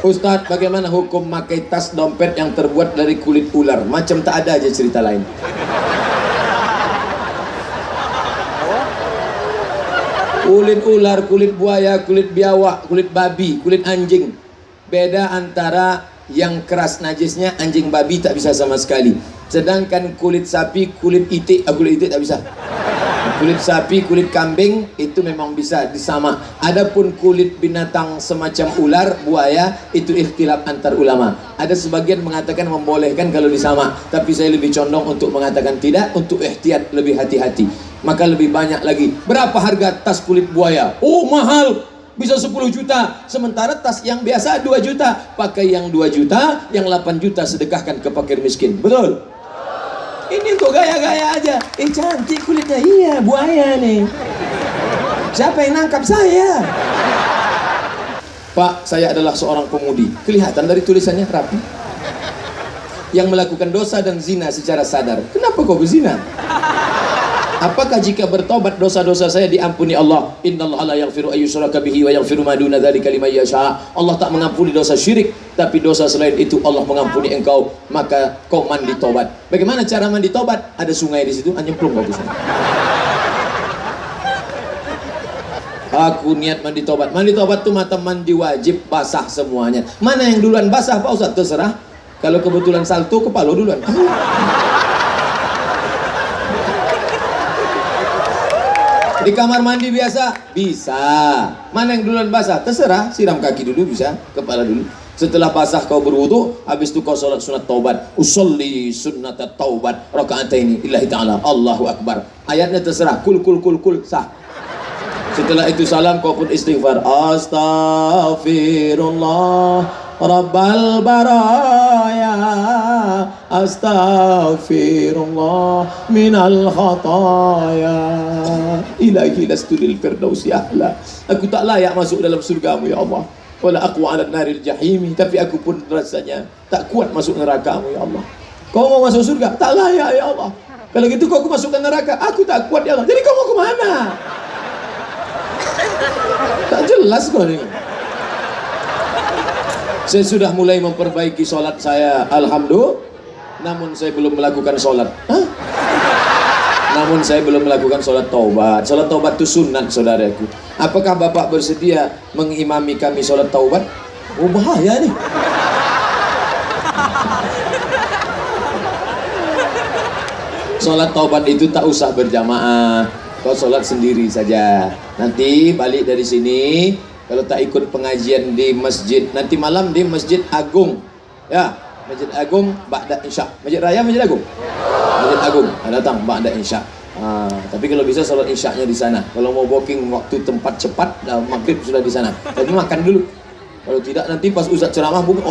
Ustadz, bagaimana hukum pakai tas dompet yang terbuat dari kulit ular? Macam tak ada aja cerita lain. Kulit ular, kulit buaya, kulit biawak, kulit babi, kulit anjing. Beda antara yang keras najisnya anjing babi tak bisa sama sekali. Sedangkan kulit sapi, kulit itik tak bisa. Kulit sapi, kulit kambing itu memang bisa disama. Adapun kulit binatang semacam ular, buaya itu ikhtilaf antar ulama. Ada sebagian mengatakan membolehkan kalau disama, tapi saya lebih condong untuk mengatakan tidak, untuk ihtiyat lebih hati-hati. Maka lebih banyak lagi. Berapa harga tas kulit buaya? Oh mahal, bisa 10 juta. Sementara tas yang biasa 2 juta. Pakai yang 2 juta, yang 8 juta sedekahkan ke fakir miskin. Betul? Ini untuk gaya-gaya aja. Cantik kulitnya. Iya, buaya nih. Siapa yang nangkap saya? Pak, saya adalah seorang pemudi. Kelihatan dari tulisannya rapi. Yang melakukan dosa dan zina secara sadar. Kenapa kau berzina? Apakah jika bertobat dosa-dosa saya diampuni Allah? Innallaha la yaghfiru ayyushraka bihi wa yaghfiru ma duna dzalika liman yasha. Allah tak mengampuni dosa syirik, tapi dosa selain itu Allah mengampuni engkau, maka kau mandi tobat. Bagaimana cara mandi tobat? Ada sungai di situ, nyemplung bagus. Aku niat mandi tobat. Mandi tobat itu mata mandi wajib basah semuanya. Mana yang duluan basah Pak Ustaz? Terserah. Kalau kebetulan salto, kepala duluan. Di kamar mandi biasa? Bisa. Mana yang duluan basah? Terserah. Siram kaki dulu bisa, kepala dulu. Setelah basah kau berwudu, habis itu kau sholat sunat taubat. Usolli sunnat taubat raka'ataini lillahi ta'ala. Allahu akbar. Ayatnya terserah. Kul sah. Setelah itu salam, kau pun istighfar. Astaghfirullah Rabbal baraya, astaghfirullah minal khataya, ilahi lastu lil firdausi ahla. Aku tak layak masuk dalam surgamu ya Allah. Wala aqwa 'ala naril jahimi, tapi aku pun rasanya tak kuat masuk neraka-Mu ya Allah. Kau mau masuk surga? Tak layak ya Allah. Kalau gitu kau masukkan neraka, aku tak kuat ya Allah. Jadi kau mau kemana? Tak jelas kau ini. Saya sudah mulai memperbaiki sholat saya, alhamdulillah. Namun saya belum melakukan sholat. Namun saya belum melakukan sholat taubat. Sholat taubat itu sunat, saudaraku. Apakah Bapak bersedia mengimami kami sholat taubat? Oh bahaya nih. Sholat taubat itu tak usah berjamaah. Kau sholat sendiri saja. Nanti balik dari sini. Kalau tak ikut pengajian di masjid, nanti malam di Masjid Agung. Ya, Masjid Agung ba'da Isya. Masjid Raya, Masjid Agung. Masjid Agung, datang ba'da Isya. Tapi kalau bisa salat Isya-nya di sana. Kalau mau booking waktu tempat cepat, maghrib sudah di sana. Tapi makan dulu. Kalau tidak nanti pas Ustaz ceramah buka.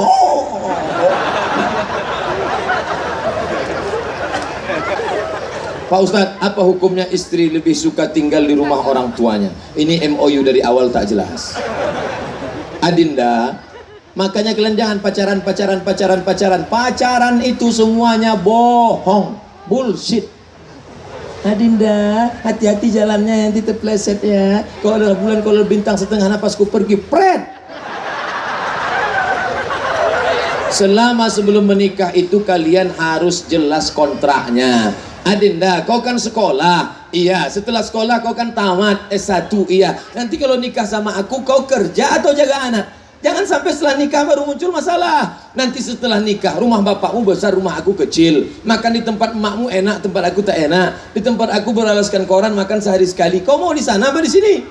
Pak Ustadz, apa hukumnya istri lebih suka tinggal di rumah orang tuanya? Ini MOU dari awal tak jelas. Adinda, makanya kalian jangan pacaran. Pacaran itu semuanya bohong, bullshit. Adinda, hati-hati jalannya, nanti terpleset ya. Kalau adalah bulan, kalau bintang setengah napasku pergi, pret. Selama sebelum menikah itu kalian harus jelas kontraknya. Adinda, kau kan sekolah, iya. Setelah sekolah kau kan tamat S1, iya. Nanti kalau nikah sama aku, kau kerja atau jaga anak? Jangan sampai setelah nikah baru muncul masalah. Nanti setelah nikah, rumah bapakmu besar, rumah aku kecil. Makan di tempat emakmu enak, tempat aku tak enak. Di tempat aku beralaskan koran, makan sehari sekali. Kau mau di sana apa di sini?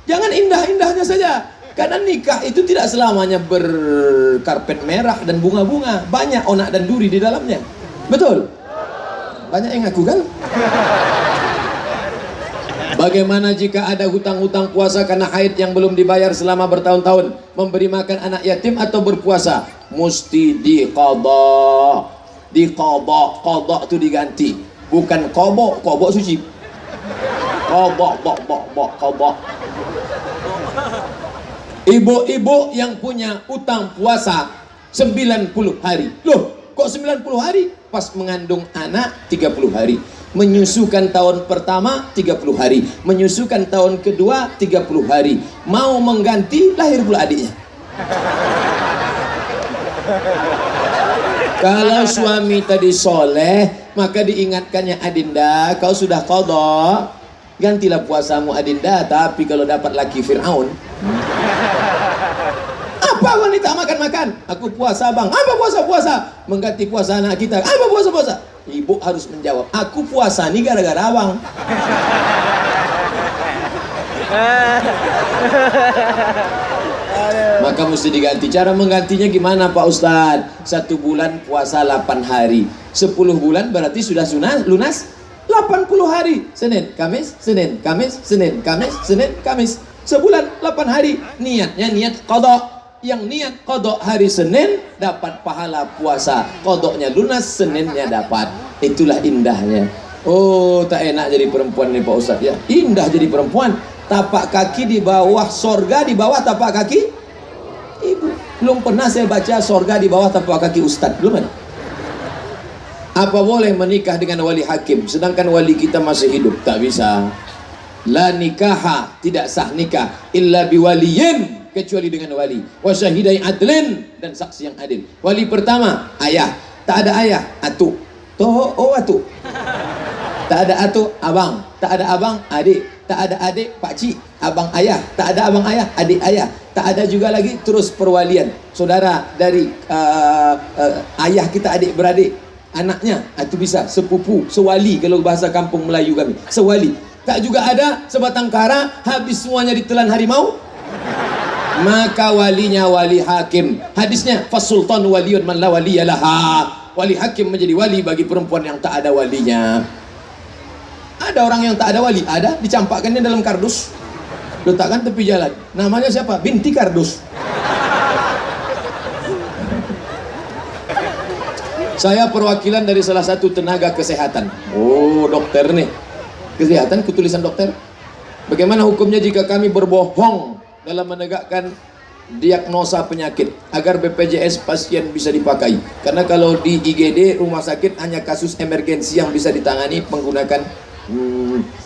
Jangan indah-indahnya saja. Karena nikah itu tidak selamanya berkarpet merah dan bunga-bunga. Banyak onak dan duri di dalamnya. Betul? Banyak yang ngaku kan? Bagaimana jika ada hutang-hutang puasa karena haid yang belum dibayar selama bertahun-tahun? Memberi makan anak yatim atau berpuasa? Mesti diqadha. Qadha itu diganti. Bukan qadha suci. Qadha. Ibu-ibu yang punya utang puasa 90 hari. Loh, kok 90 hari? pas mengandung anak 30 hari, menyusukan tahun pertama 30 hari, menyusukan tahun kedua 30 hari, mau mengganti lahir pula adiknya. Kalau suami tadi soleh, maka diingatkannya, Adinda, kau sudah qadha, gantilah puasamu Adinda. Tapi kalau dapat laki Fir'aun, apa wanita makan-makan? Aku puasa bang. Apa puasa-puasa? Mengganti puasa anak kita. Apa puasa-puasa? Ibu harus menjawab, aku puasa nih gara-gara abang. Maka mesti diganti. Cara menggantinya gimana Pak Ustadz? 1 bulan puasa 8 hari, 10 bulan berarti sudah lunas 80 hari. Senin, Kamis, Senin, Kamis, Senin, Kamis, Senin, Kamis. Sebulan 8 hari. Niatnya niat qadha. Yang niat qadha hari Senin dapat pahala puasa, qadhanya lunas, Seninnya dapat. Itulah indahnya. Oh, tak enak jadi perempuan nih Pak Ustadz ya. Indah jadi perempuan. Tapak kaki di bawah sorga, di bawah tapak kaki ibu. Belum pernah saya baca sorga di bawah tapak kaki Ustadz, belum ada. Apa boleh menikah dengan wali hakim sedangkan wali kita masih hidup? Tak bisa. La nikaha, tidak sah nikah illa biwaliyin, kecuali dengan wali. Wa syahidai adlin, dan saksi yang adil. Wali pertama ayah, tak ada ayah atu. Toh atu. Tak ada atu abang, tak ada abang adik, tak ada adik pakcik, abang ayah, tak ada abang ayah adik ayah, tak ada juga lagi terus perwalian saudara dari ayah kita, adik beradik, anaknya itu bisa sepupu, sewali kalau bahasa kampung Melayu kami, sewali. Tak juga ada sebatang kara habis semuanya ditelan harimau, maka walinya wali hakim. Hadisnya fasultan waliyun man la waliyalaha, wali hakim menjadi wali bagi perempuan yang tak ada walinya. Ada orang yang tak ada wali, ada, dicampakkannya dalam kardus, letakkan tepi jalan. Namanya siapa? Binti Kardus. Saya perwakilan dari salah satu tenaga kesehatan. Oh, dokter nih. Kesehatan, ketulisan dokter. Bagaimana hukumnya jika kami berbohong dalam menegakkan diagnosa penyakit agar BPJS pasien bisa dipakai? Karena kalau di IGD rumah sakit hanya kasus emergensi yang bisa ditangani menggunakan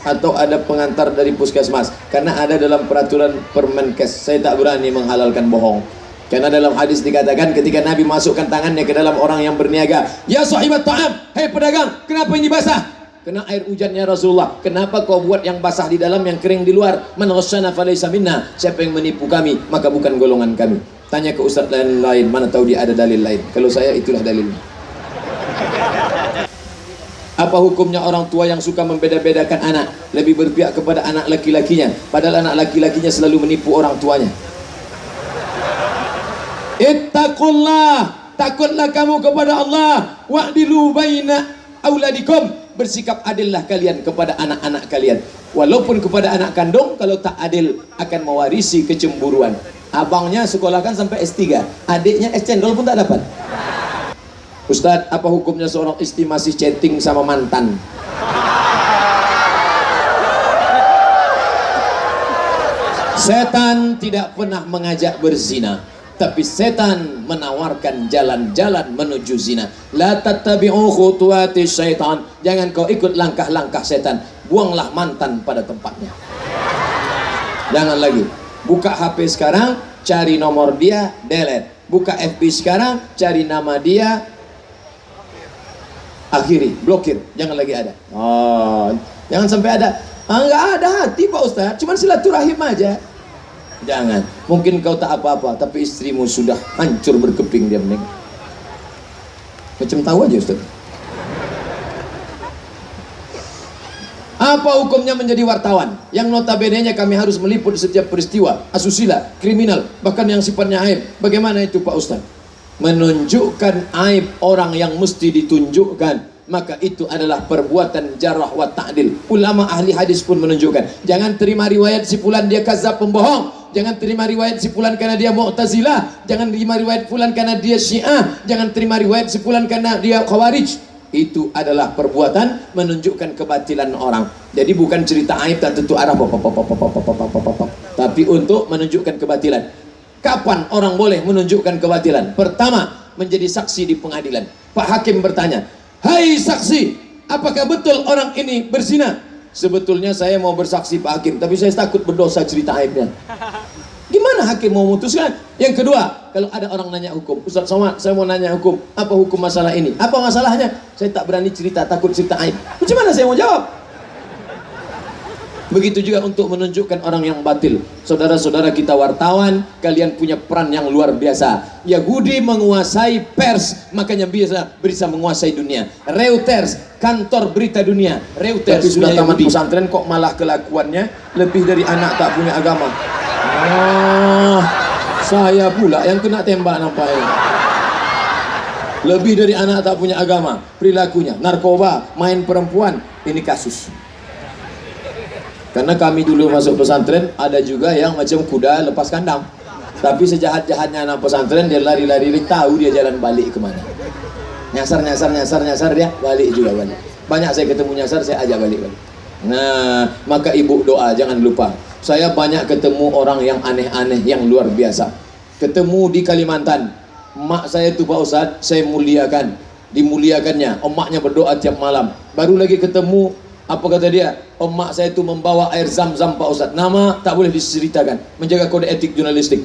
atau ada pengantar dari puskesmas, karena ada dalam peraturan Permenkes. Saya tak berani menghalalkan bohong, karena dalam hadis dikatakan ketika Nabi masukkan tangannya ke dalam orang yang berniaga, ya sahibat ta'am, hei pedagang, kenapa ini basah? Kena air hujannya Rasulullah. Kenapa kau buat yang basah di dalam, yang kering di luar? Man ghasyana falaysa minna, siapa yang menipu kami maka bukan golongan kami. Tanya ke ustaz lain, mana tahu dia ada dalil lain. Kalau saya itulah dalilnya. Apa hukumnya orang tua yang suka membeda-bedakan anak, lebih berpihak kepada anak laki-lakinya, padahal anak laki-lakinya selalu menipu orang tuanya? Ittaqullah, takutlah kamu kepada Allah. Wa'dilu baina auladikum, bersikap adillah kalian kepada anak-anak kalian. Walaupun kepada anak kandung, kalau tak adil akan mewarisi kecemburuan. Abangnya sekolahkan sampai S3, adiknya es cendol pun tak dapat. Ustadz, apa hukumnya seorang istri masih chatting sama mantan? Setan tidak pernah mengajak berzina, tapi setan menawarkan jalan-jalan menuju zina. La tattabi'u khutuwati syaitan, jangan kau ikut langkah-langkah setan. Buanglah mantan pada tempatnya. Jangan lagi buka HP sekarang, cari nomor dia, delete. Buka FB sekarang, cari nama dia, akhiri, blokir, jangan lagi ada. Oh, jangan sampai ada. Enggak ada hati Pak Ustadz, cuman silaturahim aja. Jangan. Mungkin kau tak apa-apa, tapi istrimu sudah hancur berkeping dia meneng. Macam tahu aja Ustadz. Apa hukumnya menjadi wartawan yang notabene-nya kami harus meliput setiap peristiwa asusila, kriminal, bahkan yang sifatnya aib? Bagaimana itu Pak Ustadz? Menunjukkan aib orang yang mesti ditunjukkan, maka itu adalah perbuatan jarah wa ta'dil. Ulama ahli hadis pun menunjukkan, jangan terima riwayat si fulan dia kazab, pembohong. Jangan terima riwayat si fulan karena dia Mu'tazilah. Jangan terima riwayat fulan karena dia Syiah. Jangan terima riwayat si fulan karena dia Khawarij. Itu adalah perbuatan menunjukkan kebatilan orang. Jadi bukan cerita aib tak tentu arah, tapi untuk menunjukkan kebatilan. Kapan orang boleh menunjukkan kebatilan? Pertama, menjadi saksi di pengadilan. Pak Hakim bertanya, Hai saksi, apakah betul orang ini berzina? Sebetulnya saya mau bersaksi Pak Hakim, tapi saya takut berdosa cerita aibnya. Gimana hakim mau memutuskan? Yang kedua, kalau ada orang nanya hukum, Ustaz Somad, saya mau nanya hukum, apa hukum masalah ini? Apa masalahnya? Saya tak berani cerita, takut cerita aib. Bagaimana saya mau jawab? Begitu juga untuk menunjukkan orang yang batil. Saudara-saudara kita wartawan, kalian punya peran yang luar biasa. Yahudi menguasai pers, makanya bisa menguasai dunia. Reuters, kantor berita dunia. Reuters tapi sudah tamat pesantren kok malah kelakuannya lebih dari anak tak punya agama. Saya pula yang kena tembak nampaknya. Lebih dari anak tak punya agama, perilakunya narkoba, main perempuan, ini kasus. Karena kami dulu masuk pesantren, ada juga yang macam kuda lepas kandang. Tapi sejahat-jahatnya anak pesantren, dia lari-lari, tahu dia jalan balik kemana. Nyasar dia balik juga balik. Banyak saya ketemu nyasar, saya ajak balik. Nah, maka ibu doa, jangan lupa. Saya banyak ketemu orang yang aneh-aneh, yang luar biasa. Ketemu di Kalimantan, mak saya itu Pak Ustadz, saya muliakan, dimuliakannya. Emaknya berdoa tiap malam. Baru lagi ketemu, apa kata dia? Emak saya itu membawa air zam-zam Pak Ustadz. Nama tak boleh diceritakan, menjaga kode etik jurnalistik.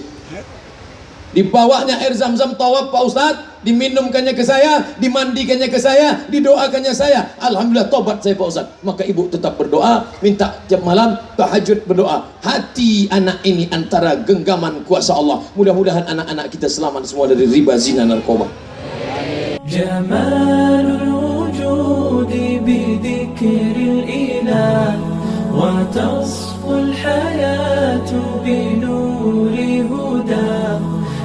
Dibawanya air zam-zam tawaf Pak Ustadz, diminumkannya ke saya, dimandikannya ke saya, didoakannya saya. Alhamdulillah tobat saya Pak Ustadz. Maka ibu tetap berdoa, minta tiap malam tahajud berdoa. Hati anak ini antara genggaman kuasa Allah. Mudah-mudahan anak-anak kita selamat semua dari riba, zina, narkoba. Jamalul wujudi bi dzikril ilah wa tasful hayat